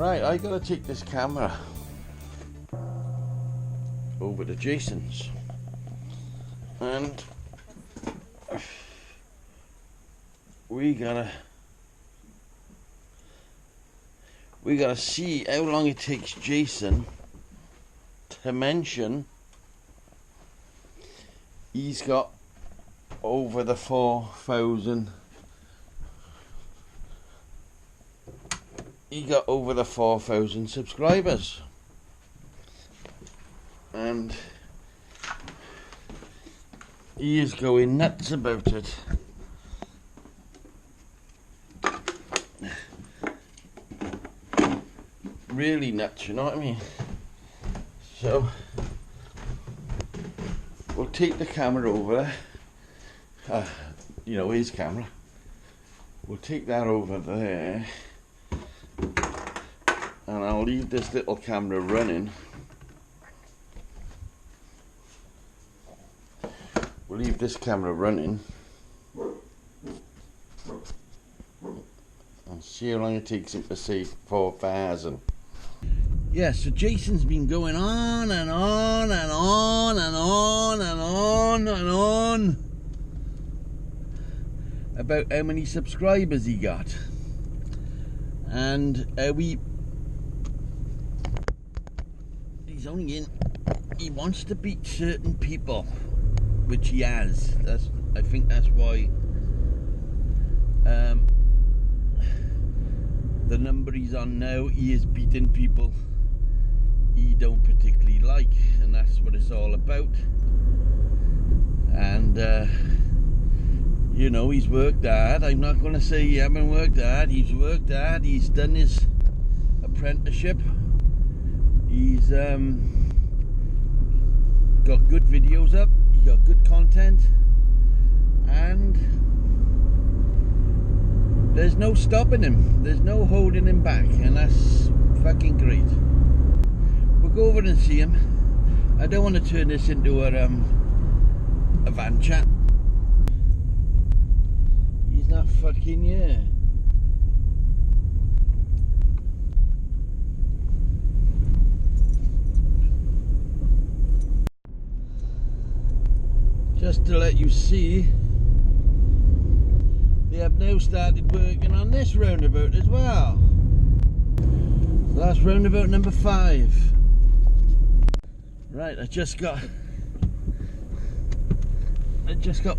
Right, I gotta take this camera over to Jason's, and we gotta see how long it takes Jason to mention he's got over the 4,000. He got over the 4,000 subscribers, and he is going nuts about it. Really nuts, you know what I mean? So we'll take the camera over there, you know, his camera. We'll take that over there, and I'll leave this little camera running. We'll leave this camera running and see how long it takes him to say 4,000. Yeah, so Jason's been going on and on and on and on and on and on about how many subscribers he got, and he's only in. He wants to beat certain people, which he has. I think that's why the number he's on now, he is beating people he don't particularly like, and that's what it's all about. And you know, he's worked hard. I'm not going to say he hasn't worked hard. He's worked hard. He's done his apprenticeship. He's got good videos up. He got good content, and there's no stopping him. There's no holding him back, and that's fucking great. We'll go over and see him. I don't want to turn this into a van chat. He's not fucking here. Just to let you see, they have now started working on this roundabout as well. So that's roundabout number 5. Right, I just got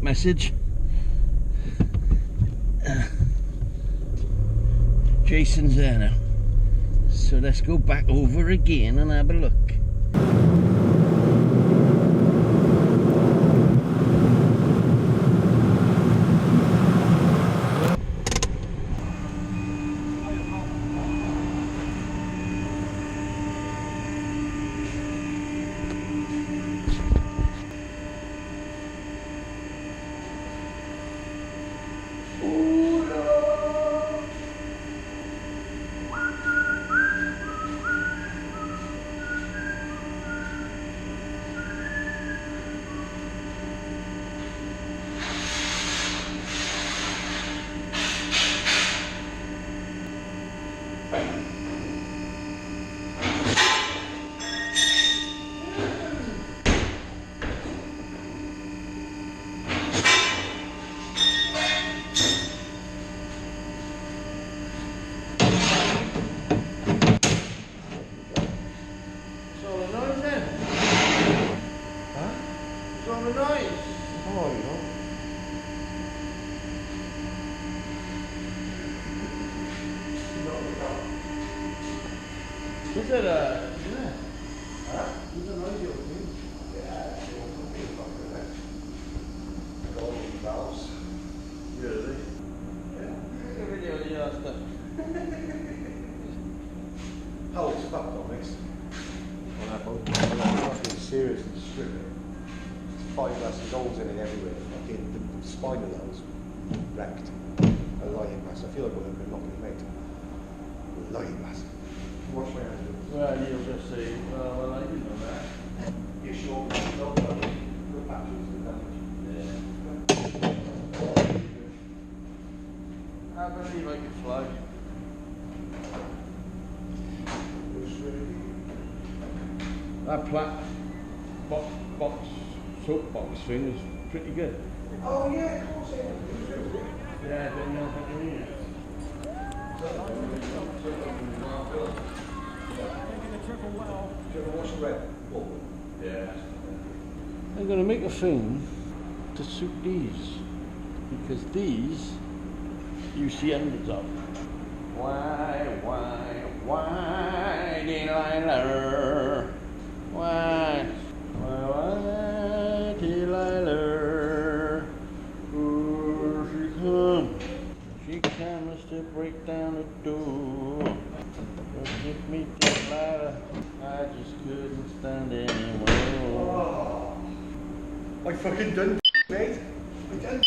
message. Jason's there now. So let's go back over again and have a look. Is it a... Yeah. Huh? Is it an ideal thing? Yeah, it's all going to be a fucker there. With all these valves. Really? Yeah. Look at the video of your stuff. Oh, it's fucked on this. On that boat. I'm fucking seriously stripping. It's 5 massive holes in it everywhere. Fucking the spine of those wrecked. A lying mass. I feel like we're not going to make it. Lying mass. Wash my hands. Well, you'll just say, well, I didn't know that. You're sure? No, no. Good patches and damage. Yeah. I believe I can fly. That box, soapbox thing was pretty good. Oh yeah, of course, yeah. Yeah, I didn't know how to read it. Yeah. I'm going to make a thing to suit these, because these you see hundreds of. Why, Delilah? Why, Delilah? Oh, she come. She comes to break down the door. Just give me Delilah. I just couldn't stand anymore. Oh, I fucking done mate. I done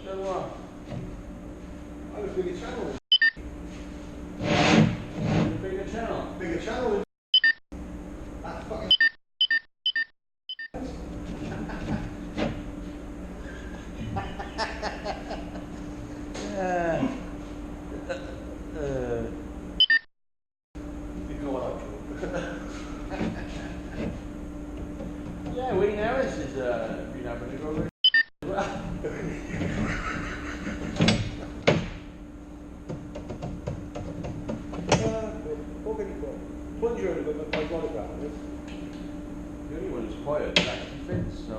So what? I was bigger channel. Bigger channel. Bigger channel. That's fucking Yeah, Wayne Ellis has been having a go with as well. what can you call it? Plunger with my monogram. The only one who's quiet is actually Fitz, so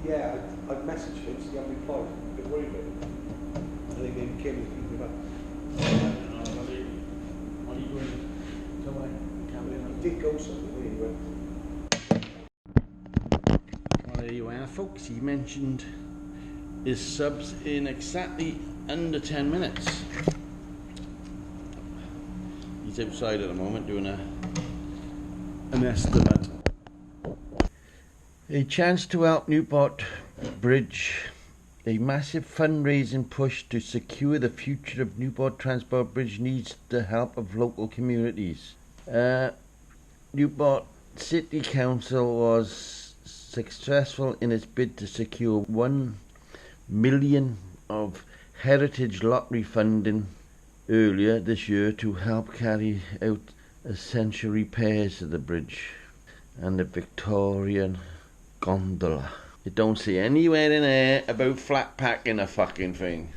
Yeah, I've messaged him, so he hasn't replied. A bit worried about him. I think maybe Kim is picking him up. I don't know, what are you doing? Somewhere? He did go somewhere, didn't he? Went, Well, there you are, folks. He mentioned his subs in exactly under 10 minutes. He's outside at the moment doing an estimate. A chance to help Newport Bridge. A massive fundraising push to secure the future of Newport Transport Bridge needs the help of local communities. Newport City Council was successful in its bid to secure $1 million of heritage lottery funding earlier this year to help carry out essential repairs to the bridge and the Victorian gondola. It don't say anywhere in there about flat packing a fucking thing.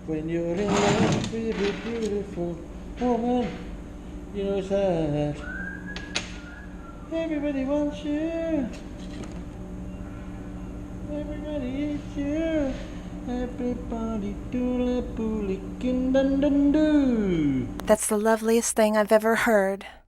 When you're in love with a beautiful woman, you know it's hard. Everybody wants you. Everybody hates you. Everybody do la boolikin dun dun do. That's the loveliest thing I've ever heard.